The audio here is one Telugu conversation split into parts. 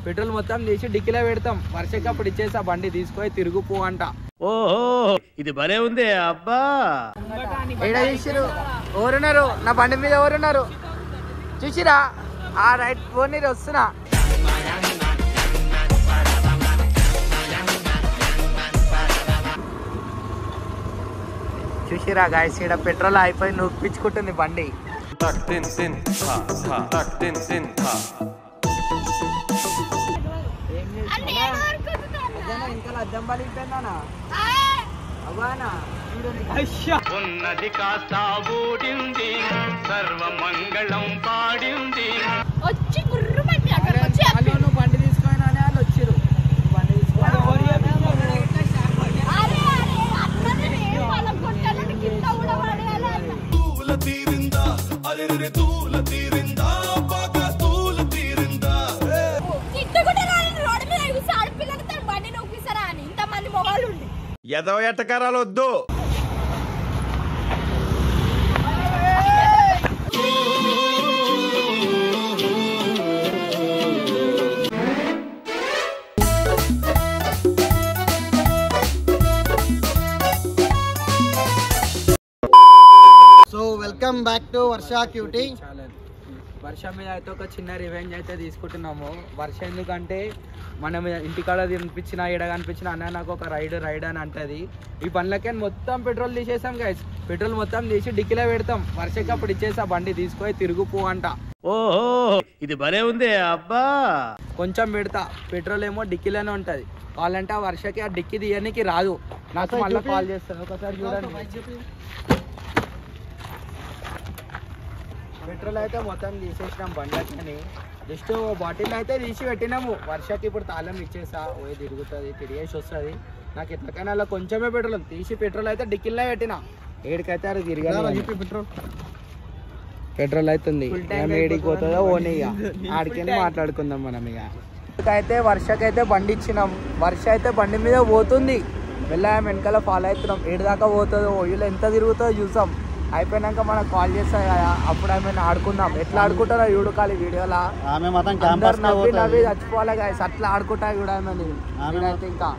పెట్రోల్ మొత్తం తీసి డిక్కీలో పెడతాం. వర్షకప్పుడు ఇచ్చేసి ఆ బండి తీసుకొని తిరుగుపో అంట. ఓహో ఇది భలే ఉంది అబ్బా. ఎవరున్నారు నా బండి మీద? ఎవరున్నారు చూసిరా? ఆ రైట్ ఫోన్ వస్తున్నా. చూసిరా గాయస్, ఇక్కడ పెట్రోల్ అయిపోయి నూపిచ్చుకుంటుంది బండి. ఇంకా అద్దం పలిగిపోయిందా? ఉన్నది కాస్త ఊడింది, సర్వమంగళం పాడింది. నువ్వు బండి తీసుకొని వాళ్ళు వచ్చిర్రు. బండి ఎదవ ఎట్టకారాలు వద్దు. So welcome back to Varsha cutie. Varsha మీద అయితే ఒక చిన్న రివెంజ్ అయితే తీసుకుంటున్నాము. వర్ష ఎందుకంటే మనం ఇంటికాడ కనిపించిన ఈడ కనిపించిన అన్న నాకు ఒక రైడ్ అని అంటది. ఈ బండ్లకే మొత్తం పెట్రోల్ తీసేసాం గైస్. పెట్రోల్ మొత్తం తీసి డిక్కీలో పెడతాం. వర్షకప్పుడు ఇచ్చేసి ఆ బండి తీసుకొని తిరుగుపో అంట. ఓహో ఇది భలే ఉంది అబ్బా. కొంచెం పెడతా, పెట్రోల్ ఏమో డిక్కీలోనే ఉంటది. కావాలంటే ఆ వర్షకి ఆ డిక్కీ తీయడానికి రాదు. నాకు మళ్ళీ కాల్ చేస్తాను, ఒకసారి చూడండి. పెట్రోల్ అయితే మొత్తం తీసేసినాం బండ్లకి. జస్ట్ బాటిల్ అయితే తీసి పెట్టినాము. వర్షకి ఇప్పుడు తాళం ఇచ్చేసా, పోయి తిరుగుతుంది, తిరిగేసి వస్తుంది. నాకు ఎట్లకైనా అలా కొంచెమే పెట్రోల్ తీసి పెట్రోల్ అయితే డిక్కీలో పెట్టిన. ఏడికైతే అది తిరగాలి. పెట్రోల్ అవుతుంది, ఏడికి పోతుందో ఓని ఇక ఆడికైనా మాట్లాడుకుందాం మనం. ఇక అయితే వర్షకైతే బండి ఇచ్చినాం. వర్ష అయితే బండి మీద పోతుంది, వెళ్ళాం వెనకాల ఫాలో అవుతున్నాం. ఏడు దాకా పోతుందో ఓయిలో ఎంత తిరుగుతుందో చూసాం. అయిపోయినాక మనకు కాల్ చేస్తాయి కదా, అప్పుడు ఆమె ఆడుకుందాం. ఎట్లా ఆడుకుంటారో చూడుకాలి వీడియోలా. నవ్వి చచ్చిపోవాలి గాయస్, అట్లా ఆడుకుంటా కూడా అయితే. ఇంకా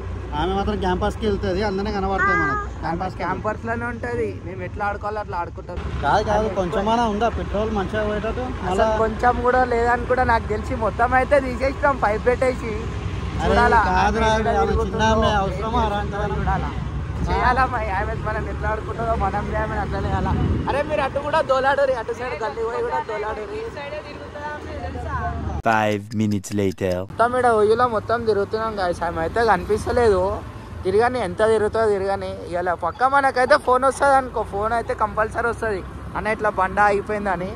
ఆమె మాత్రం క్యాంపస్ కి వెళ్తుంది, అందరినీ కనబడుతుంది మనకు. క్యాంపస్ లోనే ఉంటది. మేము ఎట్లా ఆడుకోవాలో అట్లా ఆడుకుంటాం. కాదు కొంచెమైనా ఉందా పెట్రోల్ మంచిగా పోయేటట్టు? కొంచెం కూడా లేదని కూడా నాకు తెలిసి మొత్తం అయితే తీసేసినాం, పైప్ పెట్టేసి. చూడాలా చేయాలా మనం ఎట్లా ఆడుకుంటుందో మనం చేయమని అట్లా చేయాలా. అరే మీరు అటు కూడా దోలాడరు, అటు సైడ్ గల్లీ పోయి కూడా దోలాడరు. 5 minutes later. మొత్తం ఇక్కడ ఒయ్యిలో మొత్తం తిరుగుతున్నాం గాయస్. ఆమె అయితే కనిపిస్తలేదు. తిరగని ఎంత తిరుగుతుందో తిరగని. ఇలా పక్క మనకైతే ఫోన్ వస్తుంది అనుకో, ఫోన్ అయితే కంపల్సరీ వస్తుంది అన్న ఇట్లా బండ అయిపోయిందని.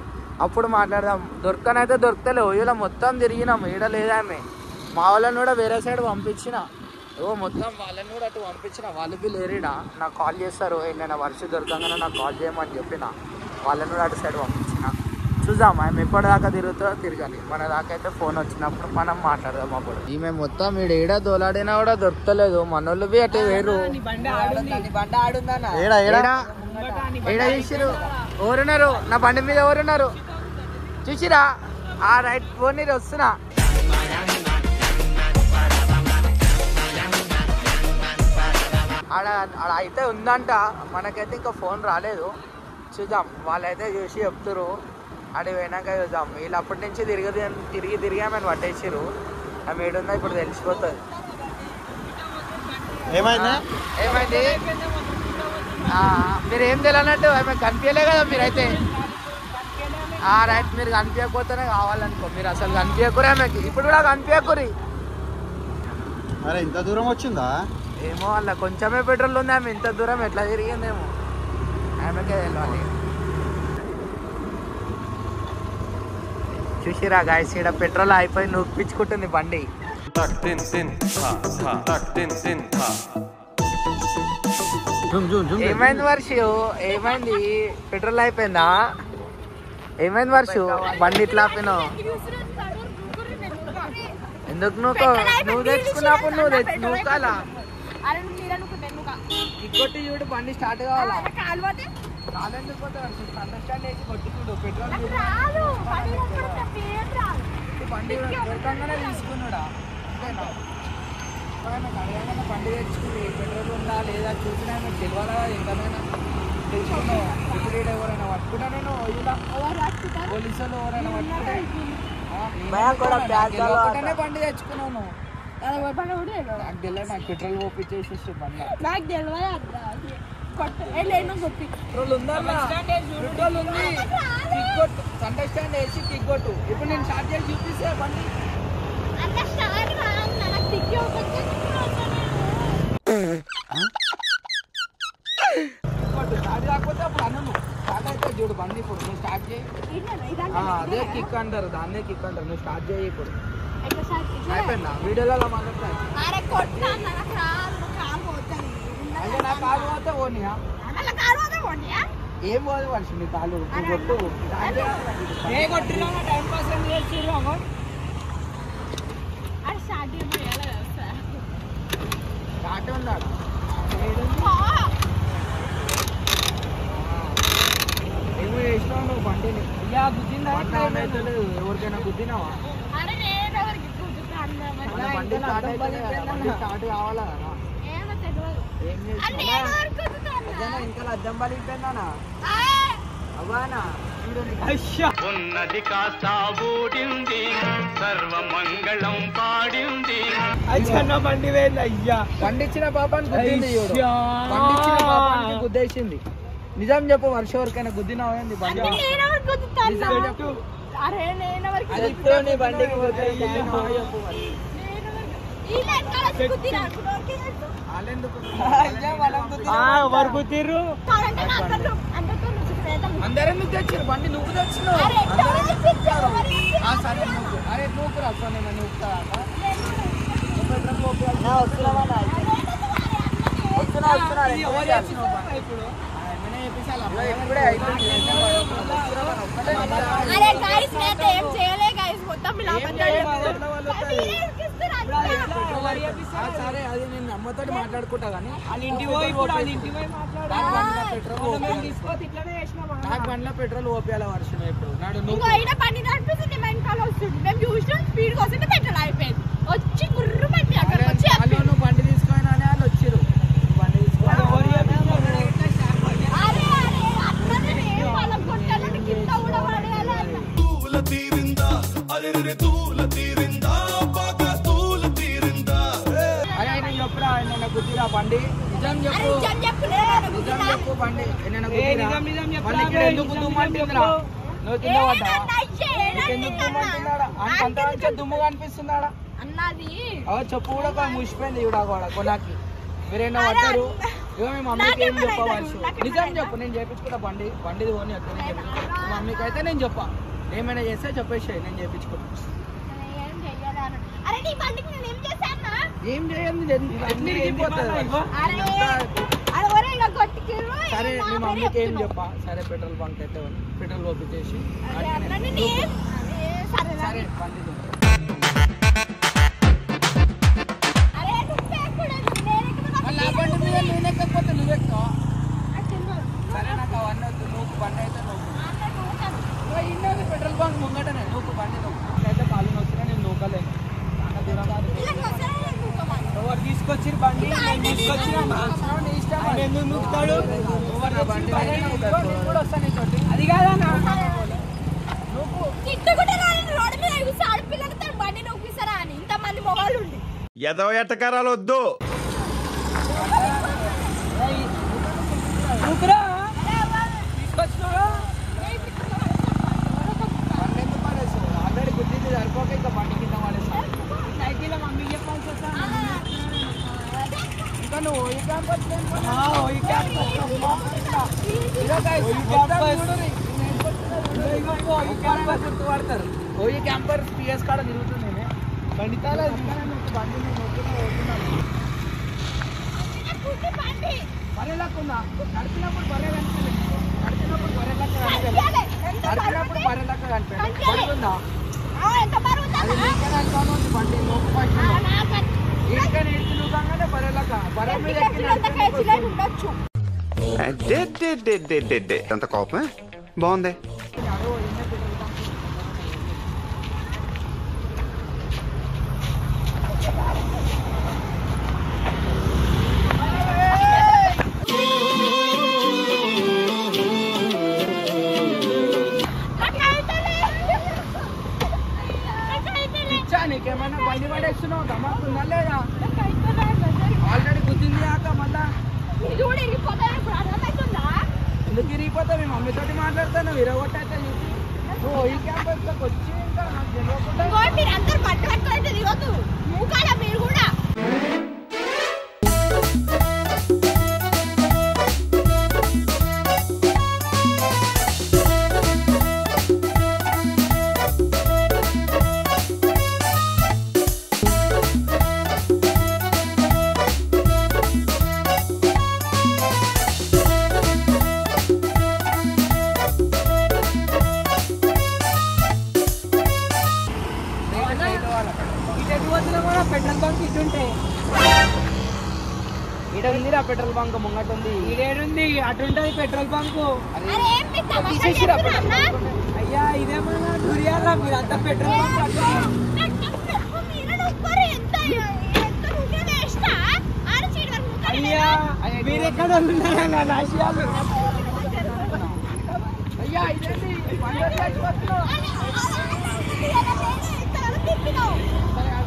అప్పుడు మాట్లాడదాం. దొరకనైతే దొరకలే, ఒయ్యిలో మొత్తం తిరిగినాం. ఈడ లేదామె. మా వాళ్ళని కూడా వేరే సైడ్ పంపించిన. మొత్తం వాళ్ళని కూడా అటు పంపించిన. వాళ్ళు బి లేరీడా, నాకు కాల్ చేస్తారు. నేను వర్ష దొరకంగానే నాకు కాల్ చేయమని చెప్పిన. వాళ్ళని కూడా అటు సైడ్ పంపించిన. చూద్దాం ఆమె ఎప్పటిదాకా తిరుగుతుందో తిరగాలి. మన దాకా అయితే ఫోన్ వచ్చినప్పుడు మనం మాట్లాడదాం. అప్పుడు ఈమె మొత్తం ఈడ దోలాడినా కూడా దొరకలేదు. మనోళ్ళు బి అటు వేరు. ఏడ చూసిరు? ఎవరున్నారు నా బండి మీద? ఎవరున్నారు చూసిరా? ఆ రైట్ ఫోన్ వస్తున్నా. ఆడ అయితే ఉందంట, మనకైతే ఇంకా ఫోన్ రాలేదు. చూద్దాం, వాళ్ళైతే చూసి చెప్తారు. ఆడ పోయినాక చూద్దాం. వీళ్ళు అప్పటి నుంచి తిరిగి ఆమెను పట్టేసారు. ఆమె ఏడుందో ఇప్పుడు తెలిసిపోతుంది. ఏమైంది మీరు ఏం తెలియనట్టు ఆమె కనిపించలే కదా మీరైతే. రైట్, మీరు కనిపించకపోతేనే కావాలనుకో. మీరు అసలు కనిపించకురే ఆమెకి, ఇప్పుడు కూడా కనిపించకురి. అరే ఇంత దూరం వచ్చిందా? ఏమో అలా కొంచెమే పెట్రోల్ ఉంది. ఆమె ఇంత దూరం ఎట్లా తిరిగిందేమో ఆమెకే తెలియాలి. చూసిరా గాయస్, ఇక్కడ పెట్రోల్ అయిపోయి నూపిచ్చుకుంటుంది బండి. ఏమైంది వర్షు? ఏమైంది? పెట్రోల్ అయిపోయిందా? ఏమైంది వర్షు? బండి ఇట్లా ఆపినావు ఎందుకు? నువ్వు తెచ్చుకున్నప్పుడు నువ్వు కాలా ఇంకోటి చూడు, బండి స్టార్ట్ కావాలా? కాలెందుకు అండర్స్టాండ్ చేసి కొట్టి చూడు. పెట్రోల్ బండి దొరకంగానే తీసుకున్నాడా? బండి తెచ్చుకుని పెట్రోల్ ఉందా లేదా చూసినా మీకు తెలియాలా ఎంతమైనా తెలుసుకున్నావు. ఇప్పుడు ఎవరైనా పట్టుకుంటా నేను ఇలా పోలీసు వాళ్ళు ఎవరైనా పట్టుకుంటే బండి తెచ్చుకున్నాను. నాకు తెలియదు, నాకు పెట్రోల్ పోపించేసి బండి నాకు తెలియదు పెట్రోల్ ఉందా పెట్రోల్ ఉంది కిక్ కొట్టు సండే స్టాండ్ వేసి కిక్ కొట్టు. ఇప్పుడు నేను స్టార్ట్ చేసి చూపిస్తే బండి స్టార్ట్ కాకపోతే అప్పుడు అన్నను స్టార్ట్ అయితే చూడు బండి. ఇప్పుడు నువ్వు స్టార్ట్ చేయి. అదే కిక్ అంటారు, దాన్నే కిక్ అంటారు. నువ్వు స్టార్ట్ చేయి. ఇప్పుడు అయిపోయిందా వీడియోలో మాట్లాడతాను. అంటే నా కారు పోతే ఓనియా ఏం పోదు వర్షం నీ కాలు కొట్టు కొట్టినా టైం పాస్ స్టార్ట్ ఉన్నాడు. ఏమో చేసినావు నువ్వు బండిని గుద్దిందా ఎవరికైనా గుద్దినావా? బండి స్టార్ట్ అయితే స్టార్ట్ కావాలా కదా. ఏం చేసినా ఇంకా అద్దం పలిగిపోయిందానా అవ్వానా ఉన్నది కాస్త ఊడింది సర్వమంగళం పాడింది. బండి వేయండి అయ్యా. పండించిన పాపాన్ని గుద్దింది. పండించిన పాపానికి గుద్దేసింది. నిజం చెప్పు వర్ష ఎవరికైనా గుద్దినావేంది బండి? బండికి అందరెందుకు తెచ్చారు బండి? నువ్వు తెచ్చినావు. సరే నువ్వు అరే నువ్వు రాస్తా నేను నువ్వుతా సరే అది నేను అమ్మతో మాట్లాడుకుంటా కానీ నాకు బండిలో పెట్రోల్ ఓపియాల వర్షం. ఇప్పుడు నాడు నువ్వు బండి తీసుకొని అని వాళ్ళు వచ్చారు. బండి గుద్దిరా బండి? నిజం చెప్పు, నిజం చెప్పు బండి బండికి ఎందుకు దుమ్మంటుందిరా? నువ్వు కింద పడ్డా? ఎందుకు దుమ్మంటున్నాడా? అంత దుమ్ము కనిపిస్తున్నాడా? చెప్పు కూడా ముసిపోయింది ఇవిడ కూడా కొనాకి. మీరేనా పడ్డారు? ఇవో మీ మమ్మీకి ఏం చెప్పవచ్చు? నిజం చెప్పు, నేను చేయించుకుంటా బండి. బండిది ఓని వద్దు. మమ్మీకి అయితే నేను చెప్పా, ఏమైనా చేస్తే చెప్పేసి నేను చేయించుకుంటా. ఏం చేయండి సరే మీ మమ్మీకి ఏం చెప్పా? సరే పెట్రోల్ బంక్ అయితే పెట్రోల్ పంపించేసి సరే బండి నా బండి మీద నేను ఎక్కకపోతే నువ్వు ఎక్కువ. సరే నాకు అవన్నీ వద్దు. నువ్వు బండి అయితే నువ్వు ఇన్నది పెట్రోల్ బంక్ ముంగటనే నువ్వు బండి నువ్వు అయితే కాలు నొచ్చినా నేను నూకలేను. ఎవరు తీసుకొచ్చి బండి ఎందుకు నూకుతాడు? అది కాదన్నా ఎదవ ఎట్టకారాలు వద్దు. ఆల్రెడీ గుద్దింది సరిపోక ఇంకా బండి కింద పడేసాను. ఇంకా నువ్వు ఓయి క్యాంపస్ గుర్తుపడతారు. ఓయి క్యాంపస్ పిఎస్ కాడ తిరుగుతుంది. బండి బర్రెలకుందా? నడిపినప్పుడు బర్రె కనిపించలేదు. నడిపినప్పుడు బర్రెలక్క కనిపించలేదు. పడుతుందా? అది నీకనే అనుకోను బండి నొప్పి పట్టింది. ఈడికని ఎత్తి నువ్వుగానే బర్రెలక్క బర్రె మీద ఎంత కోపమే బాగుంది. బండి పడేస్తున్నావు గమాకుందా లేదా ఆల్రెడీ గుద్దింది కాక మళ్ళా ఎందుకు ఇరిగిపోతా మీ మమ్మీతోటి మాట్లాడతాను విరగొట్టయితే నువ్వు ఆయిల్ క్యాంపస్ లోకి వచ్చి ఇంకా నాకు తెలియకుండా మీరు కూడా పెట్రోల్ బంక్ ఇటుంటే ఈడ ఉందిరా పెట్రోల్ బంక్ ముంగట ఉంది ఈడేడుంది అటుంటది పెట్రోల్ బంక్ అయ్యా ఇదేమన్నా దుర్యాలా మీరంతా పెట్రోల్ బంక్ అయ్యా మీరెక్కడ ఉన్నారా నాశయాలు అయ్యా ఇదేంటి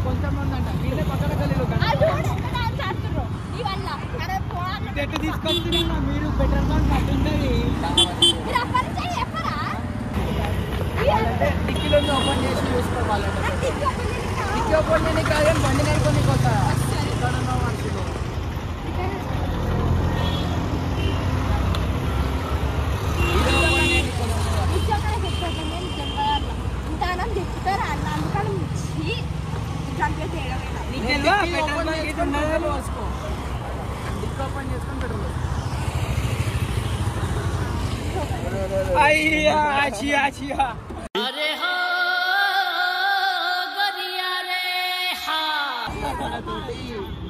కొంచెం ఉందంట వీళ్ళే పక్కన గల్లీలో ఎట్టు తీసుకొస్తున్నా మీరు పెట్రోల్ బంక్ అట్టుంటది డిక్కీలో ఓపెన్ చేసి చూసుకోవాలంటే డిక్కీ ఓపెన్ చేయని కాదు కానీ బండి నేర్కొని వస్తా ఇక్కడ ఉన్న మనుషులు చెప్తారా అన్న అందుకని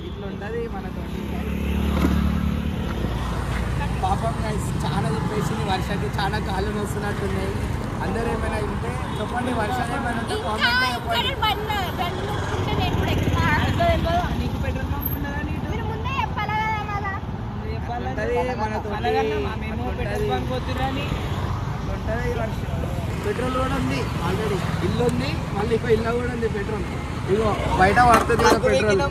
ఇట్లుంటది మనతోటి పాపం చాలా చెప్పేసింది వర్షానికి చాలా కాళ్ళు వస్తున్నట్టున్నాయి అందరూ ఏమైనా ఉంటే చెప్పండి వర్షాలు ఏమైనా ఉంటే నీకు పెట్రోల్ బంక్ ఉండదా పెట్రోల్ కూడా ఉంది ఆల్రెడీ ఇల్లు ఉంది మళ్ళీ ఇంకో ఇల్లు కూడా ఉంది పెట్రోల్ ఇగో బయట పడుతుంది పెట్రోల్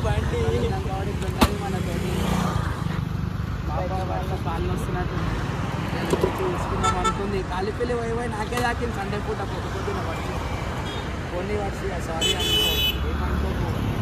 బండి మనతోటి కాళ్ళు వస్తున్నట్టు చూసుకుందాం అనుకుంది కాలిపల్లి పోయి నాకే దాకింది సండే పూట పొద్దున పడిచి కొన్ని వర్షి సారీ